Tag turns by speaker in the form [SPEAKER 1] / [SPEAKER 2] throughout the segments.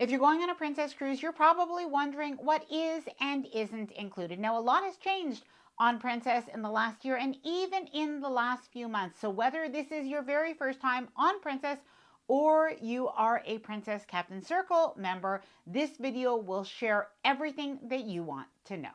[SPEAKER 1] If you're going on a Princess cruise, you're probably wondering what is and isn't included. Now, a lot has changed on Princess in the last year and even in the last few months. So whether this is your very first time on Princess or you are a Princess Captain Circle member, this video will share everything that you want to know.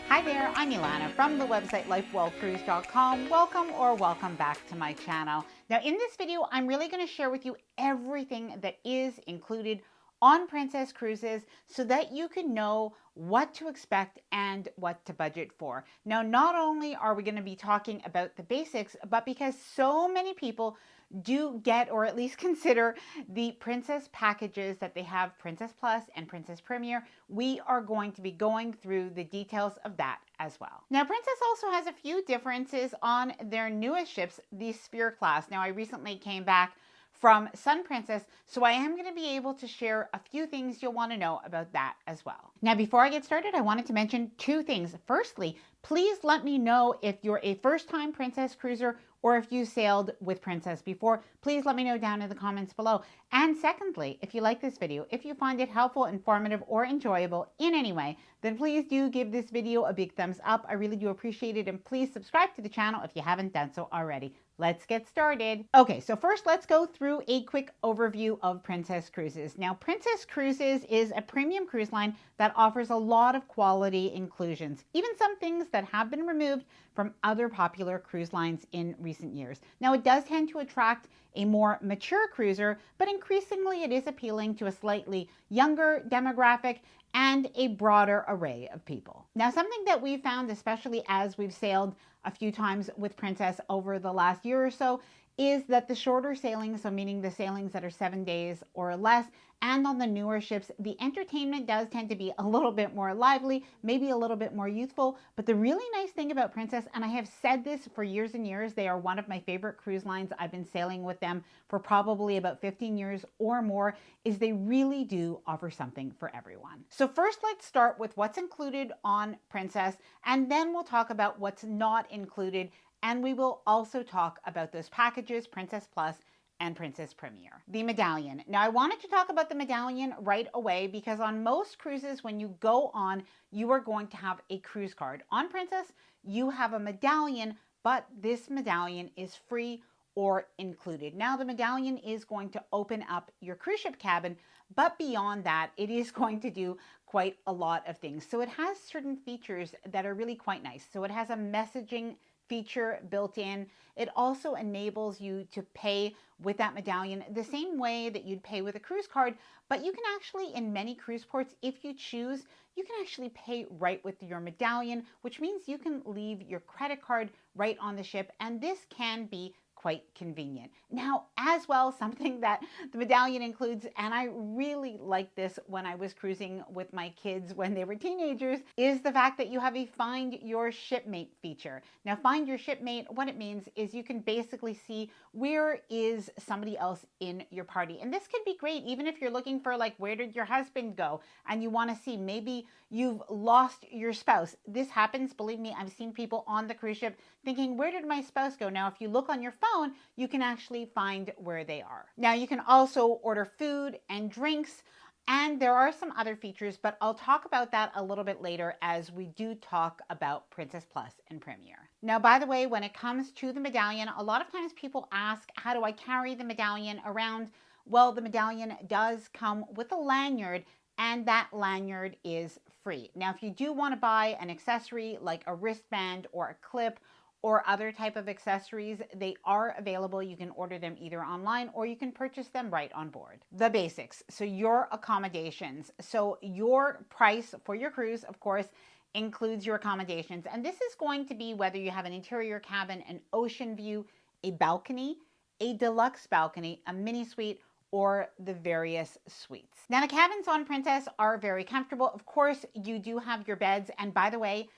[SPEAKER 1] Hi there, I'm Ilana from the website lifewellcruise.com. Welcome back to my channel. Now in this video, I'm really going to share with you everything that is included on Princess cruises so that you can know what to expect and what to budget for. Now, not only are we going to be talking about the basics, but because so many people do get or at least consider the Princess packages that they have, Princess Plus and Princess Premier, we are going to be going through the details of that as well. Now, Princess also has a few differences on their newest ships, the Sphere class. Now, I recently came back from Sun Princess, so I am going to be able to share a few things you'll want to know about that as well. Now, before I get started, I wanted to mention two things. Firstly, please let me know if you're a first-time Princess cruiser or if you sailed with Princess before. Please let me know down in the comments below. And secondly, if you like this video, if you find it helpful, informative, or enjoyable in any way, then please do give this video a big thumbs up. I really do appreciate it. And please subscribe to the channel if you haven't done so already. Let's get started. Okay, so first let's go through a quick overview of Princess Cruises. Now, Princess Cruises is a premium cruise line that offers a lot of quality inclusions, even some things that have been removed from other popular cruise lines in recent years. Now, it does tend to attract a more mature cruiser, but increasingly it is appealing to a slightly younger demographic and a broader array of people. Now, something that we've found, especially as we've sailed a few times with Princess over the last year or so, is that the shorter sailings, so meaning the sailings that are 7 days or less, and on the newer ships, the entertainment does tend to be a little bit more lively, maybe a little bit more youthful. But the really nice thing about Princess, and I have said this for years and years, they are one of my favorite cruise lines. I've been sailing with them for probably about 15 years or more, is they really do offer something for everyone. So first, let's start with what's included on Princess, and then we'll talk about what's not included. And we will also talk about those packages, Princess Plus and Princess Premier. The Medallion. Now, I wanted to talk about the Medallion right away because on most cruises, when you go on, you are going to have a cruise card. On Princess, you have a Medallion, but this Medallion is free or included. Now, the Medallion is going to open up your cruise ship cabin, but beyond that, it is going to do quite a lot of things. So it has certain features that are really quite nice. So it has a messaging feature built in. It also enables you to pay with that Medallion the same way that you'd pay with a cruise card, but you can actually, in many cruise ports, if you choose, you can actually pay right with your Medallion, which means you can leave your credit card right on the ship, and this can be quite convenient. Now, as well, something that the Medallion includes, and I really liked this when I was cruising with my kids when they were teenagers, is the fact that you have a Find Your Shipmate feature. Now, Find Your Shipmate, what it means is you can basically see where is somebody else in your party. And this could be great, even if you're looking for, like, where did your husband go? And you want to see, maybe you've lost your spouse. This happens, believe me, I've seen people on the cruise ship thinking, where did my spouse go? Now, if you look on your phone, you can actually find where they are. Now, you can also order food and drinks, and there are some other features, but I'll talk about that a little bit later as we do talk about Princess Plus and Premier. Now, by the way, when it comes to the Medallion, a lot of times people ask, how do I carry the Medallion around? Well, the Medallion does come with a lanyard, and that lanyard is free. Now, if you do want to buy an accessory like a wristband or a clip or other type of accessories, they are available. You can order them either online or you can purchase them right on board. The basics, so your accommodations. So your price for your cruise, of course, includes your accommodations. And this is going to be whether you have an interior cabin, an ocean view, a balcony, a deluxe balcony, a mini suite, or the various suites. Now, the cabins on Princess are very comfortable. Of course, you do have your beds. And by the way,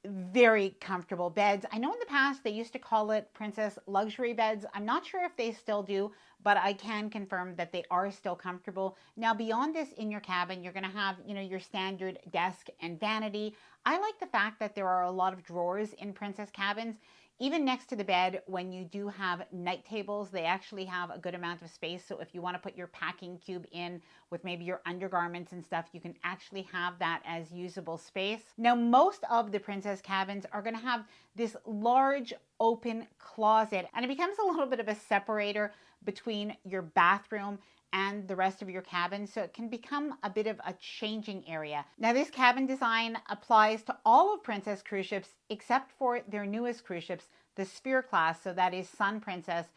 [SPEAKER 1] very comfortable beds. I know in the past they used to call it Princess luxury beds. I'm not sure if they still do, but I can confirm that they are still comfortable. Now, beyond this, in your cabin, you're going to have, your standard desk and vanity. I like the fact that there are a lot of drawers in Princess cabins. Even next to the bed, when you do have night tables, they actually have a good amount of space. So if you want to put your packing cube in with maybe your undergarments and stuff, you can actually have that as usable space. Now, most of the princess cabins are going to have this large open closet, and it becomes a little bit of a separator between your bathroom and the rest of your cabin, so it can become a bit of a changing area. Now, this cabin design applies to all of Princess cruise ships except for their newest cruise ships, the Sphere class, so that is Sun Princess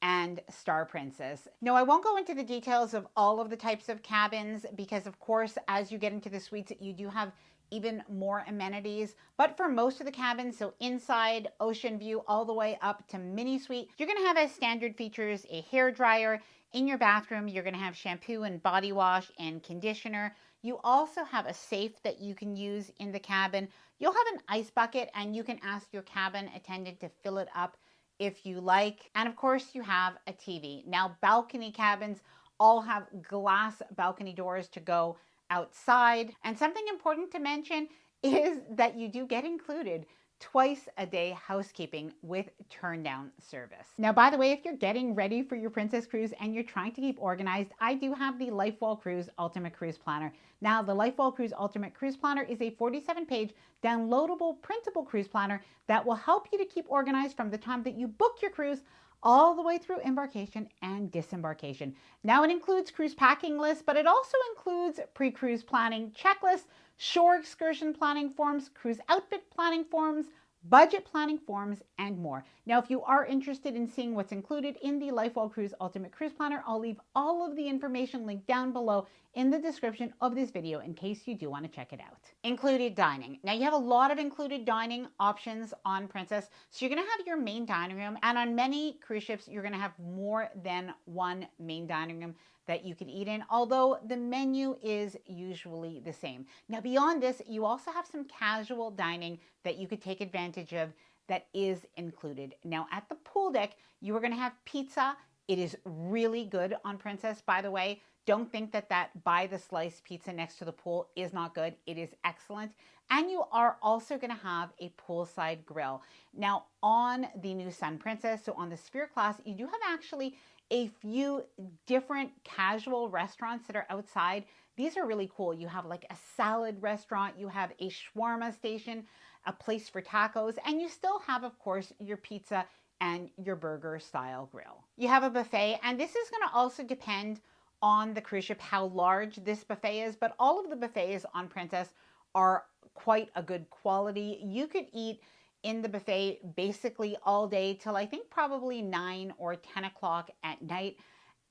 [SPEAKER 1] and Star Princess. Now, I won't go into the details of all of the types of cabins because, of course, as you get into the suites, you do have even more amenities. But for most of the cabins, so inside, ocean view, all the way up to mini suite, you're going to have as standard features a hair dryer. In your bathroom, you're going to have shampoo and body wash and conditioner. You also have a safe that you can use in the cabin. You'll have an ice bucket, and you can ask your cabin attendant to fill it up if you like. And of course, you have a TV. Now, balcony cabins all have glass balcony doors to go outside. And something important to mention is that you do get included twice a day housekeeping with turn down service. Now, by the way, if you're getting ready for your princess cruise and you're trying to keep organized, I do have the Lifewell Cruise Ultimate Cruise Planner. Now, the Lifewell Cruise Ultimate Cruise Planner is a 47-page downloadable printable cruise planner that will help you to keep organized from the time that you book your cruise all the way through embarkation and disembarkation. Now, it includes cruise packing lists, but it also includes pre-cruise planning checklists, shore excursion planning forms, cruise outfit planning forms, budget planning forms, and more. Now, if you are interested in seeing what's included in the Lifewell Cruise Ultimate Cruise Planner, I'll leave all of the information linked down below in the description of this video in case you do want to check it out. Included dining. Now, you have a lot of included dining options on Princess. So you're going to have your main dining room, and on many cruise ships, you're going to have more than one main dining room that you can eat in, although the menu is usually the same. Now, beyond this, you also have some casual dining that you could take advantage of that is included. Now, at the pool deck, you are going to have pizza. It is really good on Princess, by the way. Don't think that by the slice pizza next to the pool is not good. It is excellent. And you are also going to have a poolside grill. Now, on the new Sun Princess, so on the Sphere class, you do have actually a few different casual restaurants that are outside. These are really cool. You have like a salad restaurant, you have a shawarma station, a place for tacos, and you still have, of course, your pizza and your burger style grill. You have a buffet, and this is going to also depend on the cruise ship how large this buffet is, but all of the buffets on Princess are quite a good quality. You could eat in the buffet basically all day till I think probably 9 or 10 o'clock at night.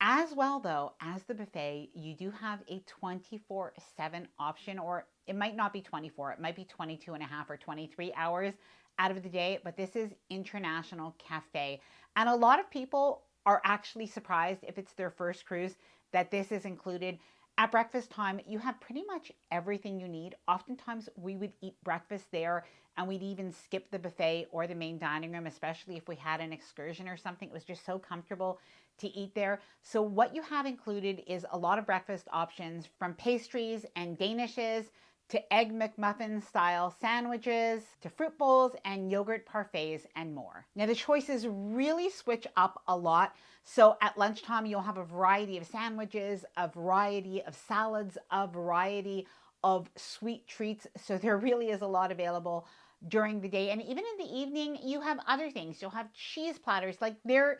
[SPEAKER 1] As well, though, as the buffet, you do have a 24/7 option, or it might not be 24, it might be 22 and a half or 23 hours out of the day, but this is International Cafe. And a lot of people are actually surprised if it's their first cruise that this is included. At breakfast time, you have pretty much everything you need. Oftentimes, we would eat breakfast there, and we'd even skip the buffet or the main dining room, especially if we had an excursion or something. It was just so comfortable to eat there. So what you have included is a lot of breakfast options, from pastries and danishes to egg McMuffin style sandwiches to fruit bowls and yogurt parfaits and more. Now, the choices really switch up a lot. So at lunchtime, you'll have a variety of sandwiches, a variety of salads, a variety of sweet treats. So there really is a lot available during the day. And even in the evening, you have other things. You'll have cheese platters. Like, there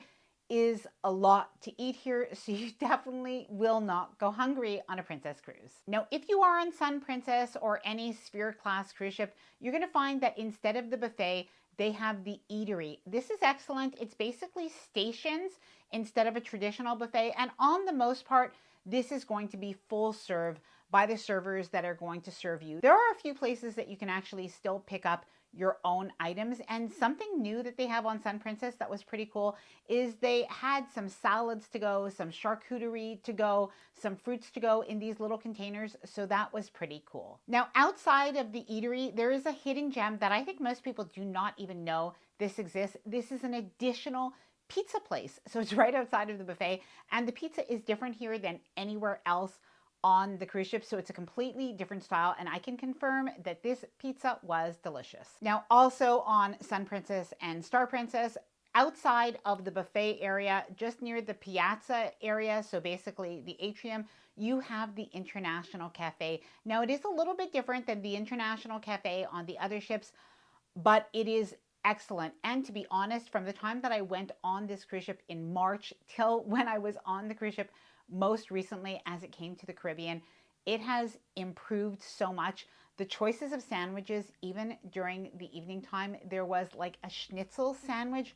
[SPEAKER 1] is a lot to eat here, so you definitely will not go hungry on a Princess cruise. Now, if you are on Sun Princess or any Sphere class cruise ship, you're going to find that instead of the buffet, they have the eatery. This is excellent. It's basically stations instead of a traditional buffet, and on the most part, this is going to be full serve by the servers that are going to serve you. There are a few places that you can actually still pick up your own items, and something new that they have on Sun Princess that was pretty cool is they had some salads to go, some charcuterie to go, some fruits to go in these little containers, so that was pretty cool. Now, outside of the eatery, there is a hidden gem that I think most people do not even know this exists. This is an additional pizza place. So it's right outside of the buffet, and the pizza is different here than anywhere else on the cruise ship, so it's a completely different style, and I can confirm that this pizza was delicious. Now, also on Sun Princess and Star Princess, outside of the buffet area, just near the piazza area, so basically the atrium, you have the International Cafe. Now, it is a little bit different than the International Cafe on the other ships, but it is excellent. And to be honest, from the time that I went on this cruise ship in March till when I was on the cruise ship most recently as it came to the Caribbean, it has improved so much. The choices of sandwiches, even during the evening time, there was like a schnitzel sandwich.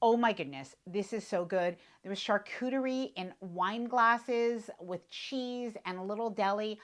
[SPEAKER 1] Oh my goodness, this is so good. There was charcuterie in wine glasses with cheese and a little deli.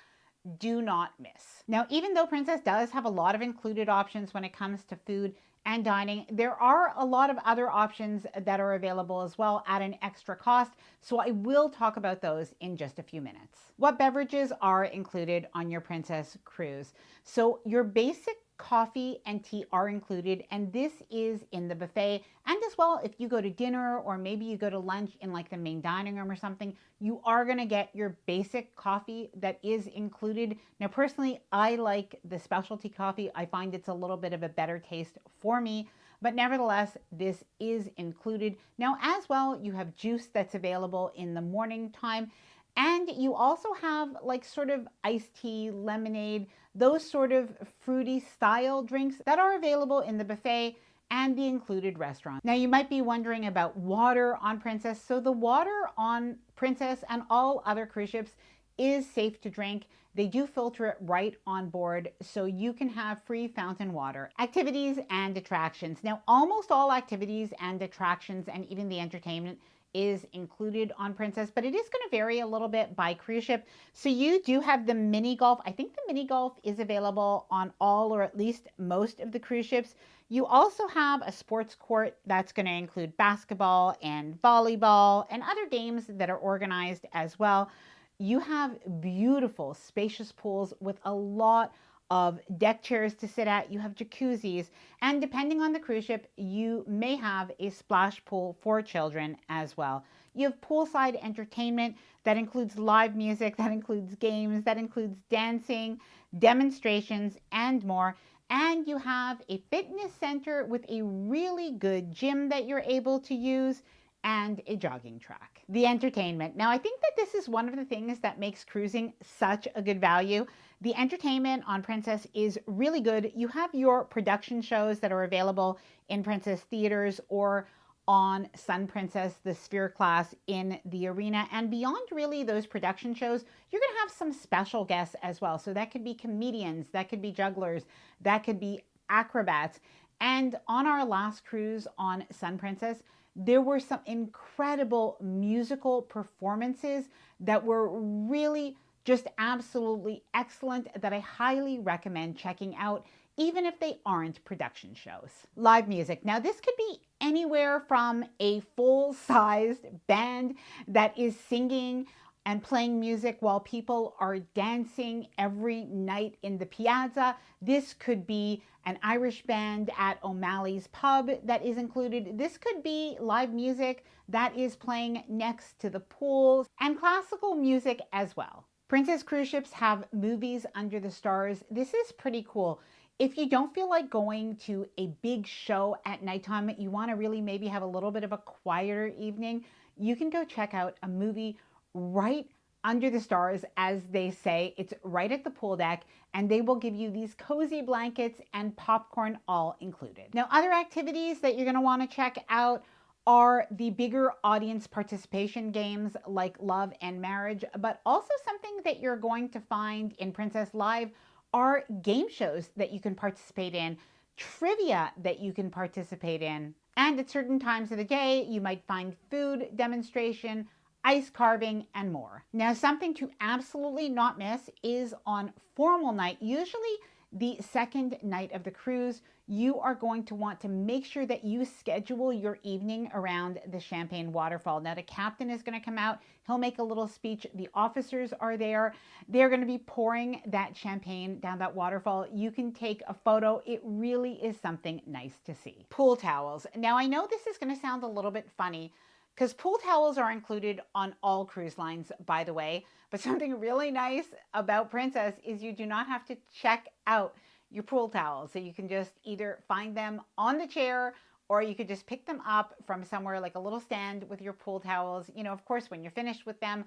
[SPEAKER 1] Do not miss. Now, even though Princess does have a lot of included options when it comes to food and dining, there are a lot of other options that are available as well at an extra cost. So I will talk about those in just a few minutes. What beverages are included on your Princess cruise? So your basic coffee and tea are included, and this is in the buffet. And as well, if you go to dinner or maybe you go to lunch in like the main dining room or something, you are going to get your basic coffee that is included. Now, personally, I like the specialty coffee. I find it's a little bit of a better taste for me, but nevertheless, this is included. Now, as well, you have juice that's available in the morning time. And you also have like sort of iced tea, lemonade, those sort of fruity style drinks that are available in the buffet and the included restaurant. Now you might be wondering about water on Princess. So the water on Princess and all other cruise ships is safe to drink. They do filter it right on board, so you can have free fountain water. Activities and attractions. Now almost all activities and attractions and even the entertainment is included on Princess, but it is going to vary a little bit by cruise ship. So you do have the mini golf. I think the mini golf is available on all or at least most of the cruise ships. You also have a sports court that's going to include basketball and volleyball and other games that are organized as well. You have beautiful, spacious pools with a lot of deck chairs to sit at. You have jacuzzis, and depending on the cruise ship, you may have a splash pool for children as well. You have poolside entertainment that includes live music, that includes games, that includes dancing, demonstrations, and more. And you have a fitness center with a really good gym that you're able to use and a jogging track. The entertainment. Now, I think that this is one of the things that makes cruising such a good value. The entertainment on Princess is really good. You have your production shows that are available in Princess theaters or on Sun Princess, the Sphere class in the arena. And beyond really those production shows, you're going to have some special guests as well. So that could be comedians, that could be jugglers, that could be acrobats. And on our last cruise on Sun Princess, there were some incredible musical performances that were really just absolutely excellent that I highly recommend checking out, even if they aren't production shows. Live music. Now, this could be anywhere from a full-sized band that is singing and playing music while people are dancing every night in the piazza. This could be an Irish band at O'Malley's pub that is included. This could be live music that is playing next to the pool, and classical music as well. Princess cruise ships have movies under the stars. This is pretty cool. If you don't feel like going to a big show at nighttime, you want to really maybe have a little bit of a quieter evening, you can go check out a movie right under the stars, as they say. It's right at the pool deck, and they will give you these cozy blankets and popcorn all included. Now, other activities that you're going to want to check out are the bigger audience participation games like Love and Marriage, but also something that you're going to find in Princess Live are game shows that you can participate in, trivia that you can participate in, and at certain times of the day, you might find food demonstration, ice carving, and more. Now, something to absolutely not miss is on formal night, usually the second night of the cruise, you are going to want to make sure that you schedule your evening around the Champagne waterfall. Now, the captain is going to come out. He'll make a little speech. The officers are there. They're going to be pouring that champagne down that waterfall. You can take a photo. It really is something nice to see. Pool towels. Now, I know this is going to sound a little bit funny. because pool towels are included on all cruise lines, by the way. But something really nice about Princess is you do not have to check out your pool towels. So you can just either find them on the chair, or you could just pick them up from somewhere like a little stand with your pool towels. Of course, when you're finished with them,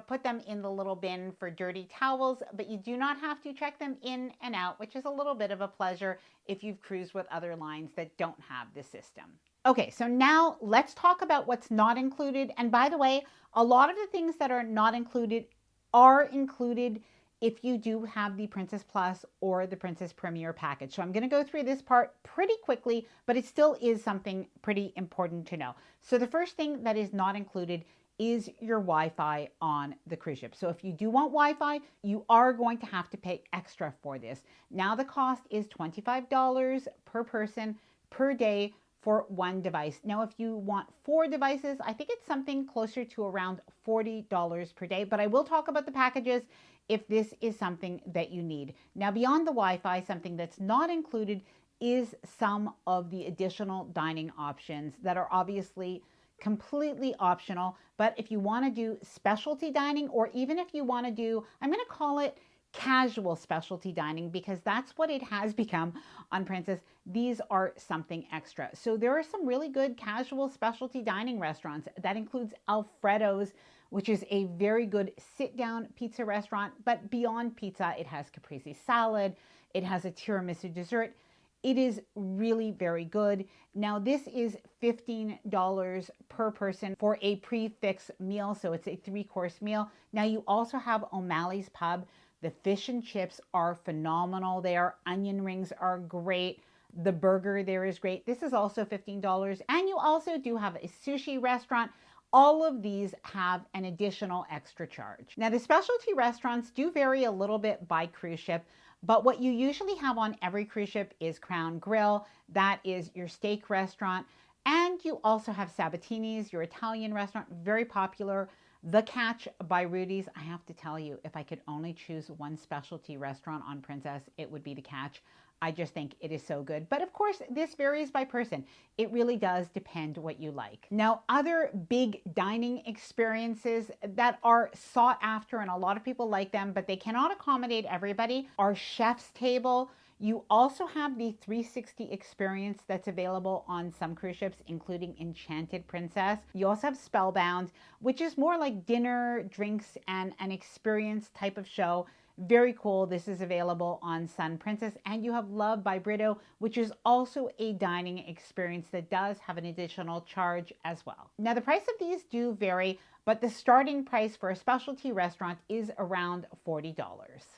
[SPEAKER 1] put them in the little bin for dirty towels, but you do not have to check them in and out, which is a little bit of a pleasure if you've cruised with other lines that don't have this system. Okay, so now let's talk about what's not included. And by the way, a lot of the things that are not included are included if you do have the Princess Plus or the Princess Premier package. So I'm going to go through this part pretty quickly, but it still is something pretty important to know. So the first thing that is not included is your Wi-Fi on the cruise ship. So if you do want Wi-Fi, you are going to have to pay extra for this. Now the cost is $25 per person per day for one device. Now, if you want 4 devices, I think it's something closer to around $40 per day, but I will talk about the packages if this is something that you need. Now, beyond the Wi-Fi, something that's not included is some of the additional dining options that are obviously completely optional. But if you want to do specialty dining, or even if you want to do, I'm going to call it casual specialty dining, because that's what it has become on Princess. These are something extra. So there are some really good casual specialty dining restaurants. That includes Alfredo's, which is a very good sit-down pizza restaurant. But beyond pizza, it has caprese salad. It has a tiramisu dessert. It is really very good. Now, this is $15 per person for a prix-fixe meal. So it's a 3-course meal. Now, you also have O'Malley's Pub. The fish and chips are phenomenal there. Onion rings are great. The burger there is great. This is also $15. And you also do have a sushi restaurant. All of these have an additional extra charge. Now, the specialty restaurants do vary a little bit by cruise ship, but what you usually have on every cruise ship is Crown Grill. That is your steak restaurant. And you also have Sabatini's, your Italian restaurant, very popular. The Catch by Rudy's. I have to tell you, if I could only choose one specialty restaurant on Princess, it would be The Catch. I just think it is so good. But of course, this varies by person. It really does depend what you like. Now, other big dining experiences that are sought after, and a lot of people like them, but they cannot accommodate everybody, are Chef's Table. You also have the 360 experience that's available on some cruise ships, including Enchanted Princess. You also have Spellbound, which is more like dinner, drinks, and an experience type of show. Very cool. This is available on Sun Princess. And you have Love by Brito, which is also a dining experience that does have an additional charge as well. Now, the price of these do vary, but the starting price for a specialty restaurant is around $40.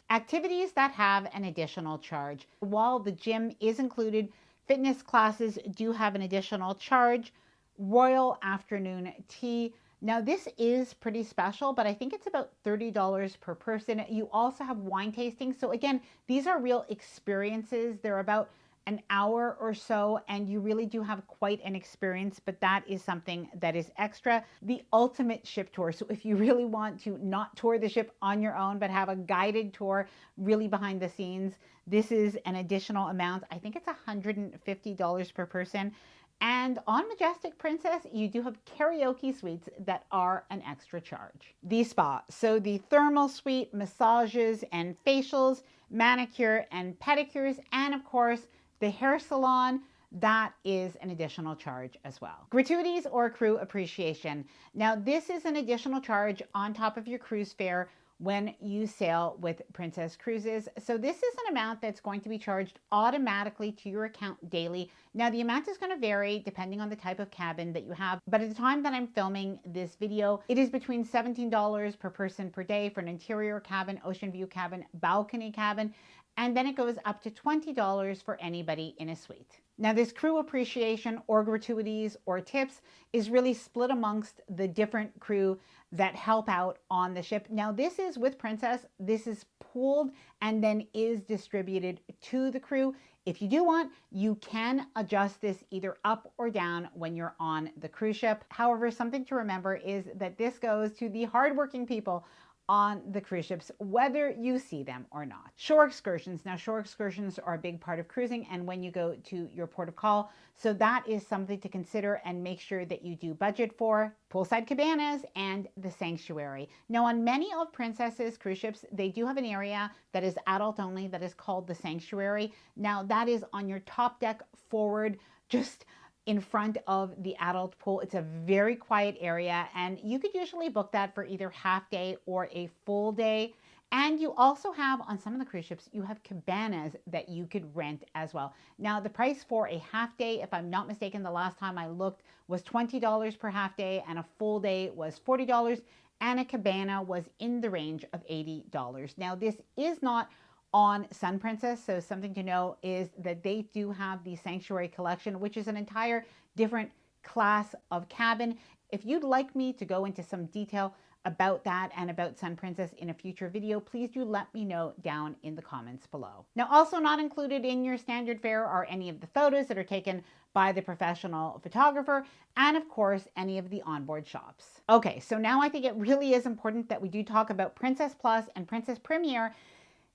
[SPEAKER 1] Activities that have an additional charge. While the gym is included, fitness classes do have an additional charge. Royal Afternoon Tea. Now, this is pretty special, but I think it's about $30 per person. You also have wine tasting. So again, these are real experiences. They're about an hour or so, and you really do have quite an experience, but that is something that is extra. The ultimate ship tour. So if you really want to not tour the ship on your own, but have a guided tour really behind the scenes, this is an additional amount. I think it's $150 per person. And on Majestic Princess, you do have karaoke suites that are an extra charge. The spa. So the thermal suite, massages and facials, manicure and pedicures, and of course, the hair salon, that is an additional charge as well. Gratuities or crew appreciation. Now, this is an additional charge on top of your cruise fare when you sail with Princess Cruises. So this is an amount that's going to be charged automatically to your account daily. Now, the amount is going to vary depending on the type of cabin that you have, but at the time that I'm filming this video, it is between $17 per person per day for an interior cabin, ocean view cabin, balcony cabin, and then it goes up to $20 for anybody in a suite. Now, this crew appreciation or gratuities or tips is really split amongst the different crew that help out on the ship. Now, this is with Princess. This is pooled and then is distributed to the crew. If you do want, you can adjust this either up or down when you're on the cruise ship. However, something to remember is that this goes to the hardworking people on the cruise ships, whether you see them or not. Shore excursions. Now, shore excursions are a big part of cruising and when you go to your port of call. So that is something to consider and make sure that you do budget for. Poolside cabanas and the sanctuary. Now, on many of Princess's cruise ships, they do have an area that is adult only that is called the sanctuary. Now, that is on your top deck forward, just in front of the adult pool. It's a very quiet area and you could usually book that for either half day or a full day. And you also have, on some of the cruise ships, you have cabanas that you could rent as well. Now, the price for a half day, if I'm not mistaken, the last time I looked was $20 per half day and a full day was $40 and a cabana was in the range of $80. Now, this is not on Sun Princess. So something to know is that they do have the Sanctuary Collection, which is an entire different class of cabin. If you'd like me to go into some detail about that and about Sun Princess in a future video, please do let me know down in the comments below. Now, also not included in your standard fare are any of the photos that are taken by the professional photographer and of course any of the onboard shops. Okay, so now I think it really is important that we do talk about Princess Plus and Princess Premier,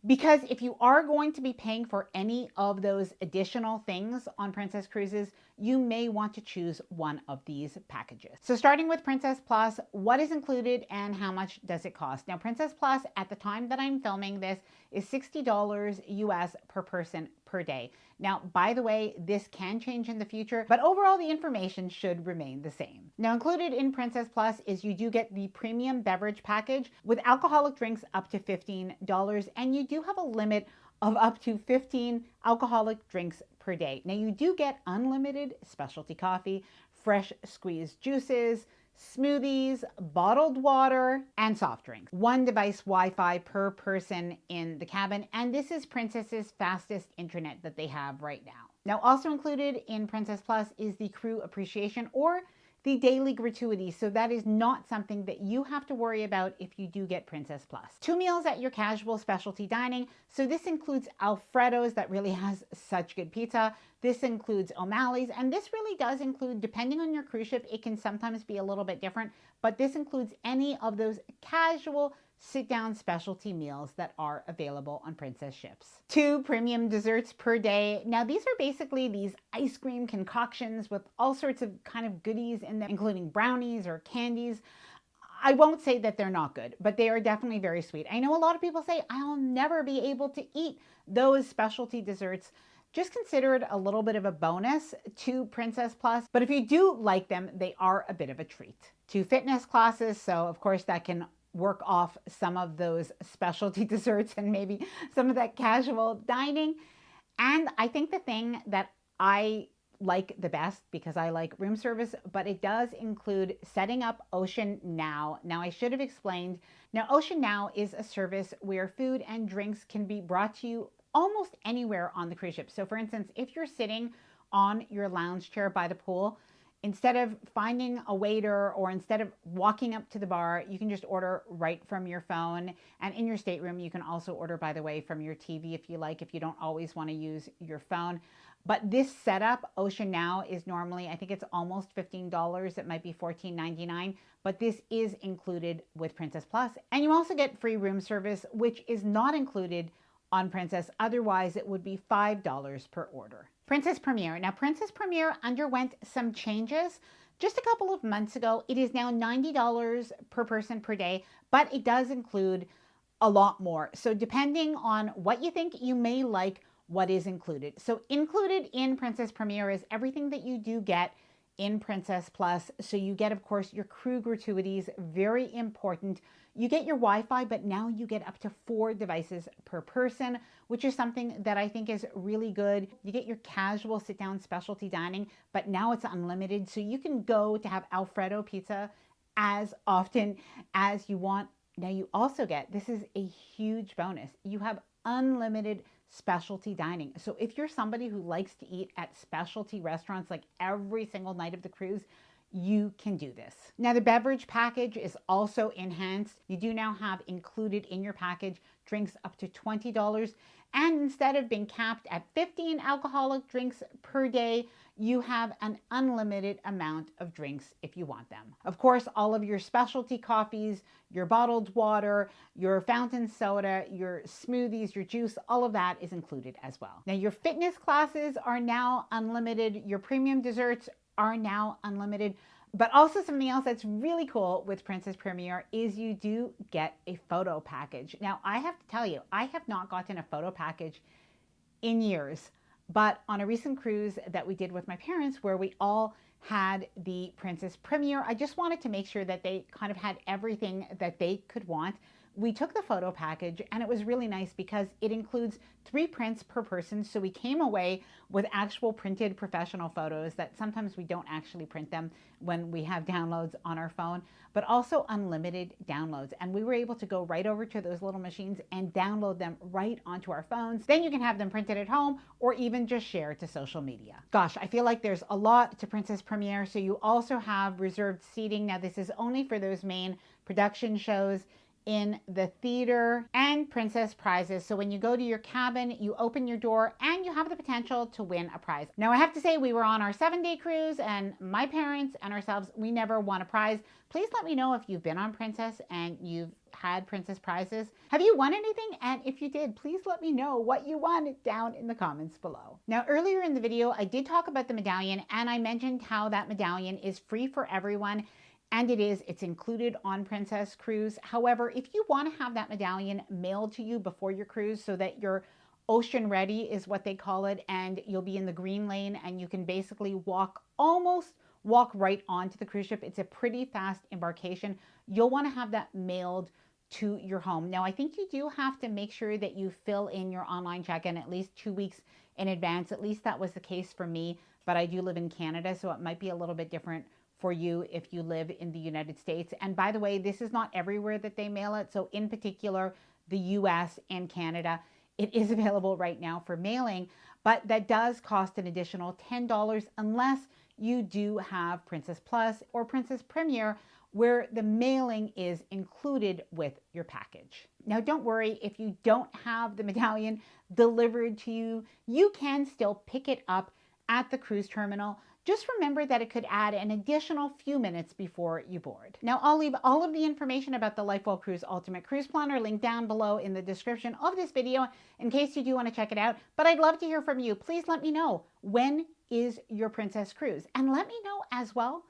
[SPEAKER 1] because if you are going to be paying for any of those additional things on Princess Cruises, you may want to choose one of these packages. So starting with Princess Plus, what is included and how much does it cost? Now, Princess Plus at the time that I'm filming this is $60 US per person per day. Now, by the way, this can change in the future, but overall the information should remain the same. Now, included in Princess Plus is you do get the premium beverage package with alcoholic drinks up to $15, and you do have a limit of up to 15 alcoholic drinks per day. Now, you do get unlimited specialty coffee, fresh squeezed juices, smoothies, bottled water, and soft drinks. One device Wi-Fi per person in the cabin, and this is Princess's fastest internet that they have right now. Now, also included in Princess Plus is the crew appreciation or the daily gratuities. So that is not something that you have to worry about if you do get Princess Plus. 2 meals at your casual specialty dining. So this includes Alfredo's that really has such good pizza. This includes O'Malley's, and this really does include, depending on your cruise ship, it can sometimes be a little bit different, but this includes any of those casual sit-down specialty meals that are available on Princess ships. 2 premium desserts per day. Now, these are basically these ice cream concoctions with all sorts of kind of goodies in them, including brownies or candies. I won't say that they're not good, but they are definitely very sweet. I know a lot of people say, I'll never be able to eat those specialty desserts. Just consider it a little bit of a bonus to Princess Plus, but if you do like them, they are a bit of a treat. 2 fitness classes, so of course that can work off some of those specialty desserts and maybe some of that casual dining. And I think the thing that I like the best, because I like room service, but it does include setting up Ocean Now. Now, I should have explained. Now, Ocean Now is a service where food and drinks can be brought to you almost anywhere on the cruise ship. So for instance, if you're sitting on your lounge chair by the pool, instead of finding a waiter or instead of walking up to the bar, you can just order right from your phone. And in your stateroom, you can also order, by the way, from your TV if you like, if you don't always want to use your phone. But this setup, Ocean Now, is normally, I think it's almost $15. It might be $14.99, but this is included with Princess Plus. And you also get free room service, which is not included on Princess. Otherwise, it would be $5 per order. Princess Premier. Now, Princess Premier underwent some changes just a couple of months ago. It is now $90 per person per day, but it does include a lot more. So depending on what you think, you may like what is included. So included in Princess Premier is everything that you do get in Princess Plus. So you get, of course, your crew gratuities, very important. You get your Wi-Fi, but now you get up to 4 devices per person, which is something that I think is really good. You get your casual sit-down specialty dining, but now it's unlimited. So you can go to have Alfredo pizza as often as you want. Now you also get, this is a huge bonus, you have unlimited specialty dining. So if you're somebody who likes to eat at specialty restaurants like every single night of the cruise, you can do this. Now, the beverage package is also enhanced. You do now have included in your package drinks up to $20. And instead of being capped at 15 alcoholic drinks per day, you have an unlimited amount of drinks if you want them. Of course, all of your specialty coffees, your bottled water, your fountain soda, your smoothies, your juice, all of that is included as well. Now, your fitness classes are now unlimited. Your premium desserts are now unlimited. But also something else that's really cool with Princess Premier is you do get a photo package. Now, I have to tell you, I have not gotten a photo package in years. But on a recent cruise that we did with my parents where we all had the Princess Premier, I just wanted to make sure that they kind of had everything that they could want. We took the photo package and it was really nice because it includes 3 prints per person. So we came away with actual printed professional photos that sometimes we don't actually print them when we have downloads on our phone, but also unlimited downloads. And we were able to go right over to those little machines and download them right onto our phones. Then you can have them printed at home or even just share to social media. Gosh, I feel like there's a lot to Princess Premier. So you also have reserved seating. Now this is only for those main production shows in the theater, and princess prizes. So when you go to your cabin, you open your door and you have the potential to win a prize. Now I have to say we were on our 7-day cruise and my parents and ourselves, we never won a prize. Please let me know if you've been on Princess and you've had princess prizes. Have you won anything? And if you did, please let me know what you won down in the comments below. Now earlier in the video, I did talk about the medallion and I mentioned how that medallion is free for everyone. And it's included on Princess Cruise. However, if you want to have that medallion mailed to you before your cruise so that you're ocean ready is what they call it, and you'll be in the green lane and you can basically walk right onto the cruise ship. It's a pretty fast embarkation. You'll want to have that mailed to your home. Now, I think you do have to make sure that you fill in your online check-in at least 2 weeks in advance. At least that was the case for me, but I do live in Canada, so it might be a little bit different for you if you live in the United States. And by the way, this is not everywhere that they mail it. So in particular, the US and Canada, it is available right now for mailing, but that does cost an additional $10 unless you do have Princess Plus or Princess Premier, where the mailing is included with your package. Now, don't worry if you don't have the medallion delivered to you, you can still pick it up at the cruise terminal. Just remember that it could add an additional few minutes before you board. Now, I'll leave all of the information about the LifeWell Cruise Ultimate Cruise Planner linked down below in the description of this video in case you do want to check it out. But I'd love to hear from you. Please let me know, when is your Princess Cruise? And let me know as well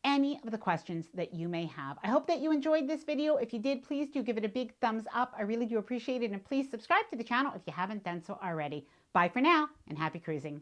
[SPEAKER 1] any of the questions that you may have. I hope that you enjoyed this video. If you did, please do give it a big thumbs up. I really do appreciate it. And please subscribe to the channel if you haven't done so already. Bye for now and happy cruising.